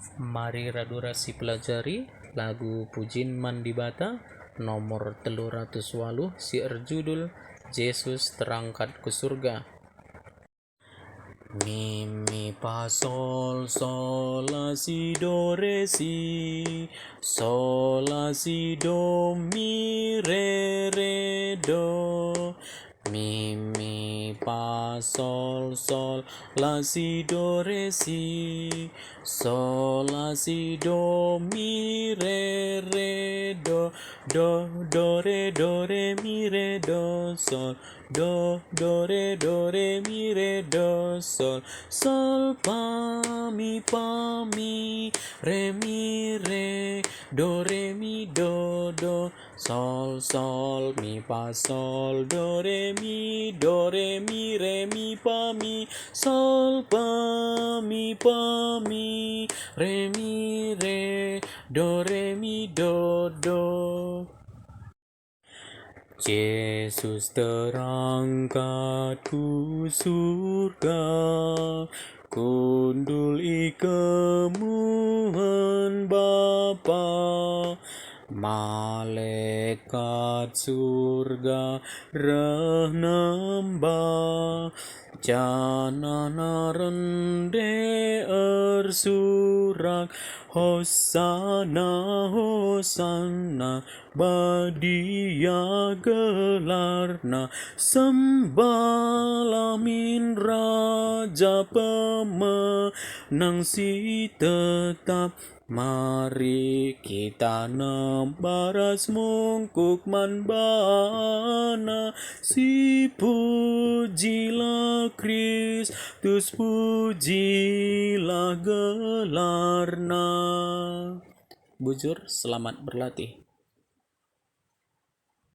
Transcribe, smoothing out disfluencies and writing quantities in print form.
Mari radurasi pelajari lagu Pujin Mandibata nomor 308 siar judul Yesus terangkat ke surga. Mi mi fa sol sol la si do re si sol la si do mi re do. Mi mi fa sol sol la si do re si sol la si do mi re do do re mi re do sol do re mi re do sol fa mi re mi do sol mi fa sol do re mi re mi fa mi sol fa mi re do re mi do. Yesus terangkat ku surga, kundul ikemuhan Bapa, malaikat surga rah nambah, janana rende ersurak, Hosana Hosana badia gelarna, sembahlah min raja pemenang si tetap. Mari kita nembaras mungkuk man bana, si pujilah Kristus, pujilah gelarna. Bujur, selamat berlatih.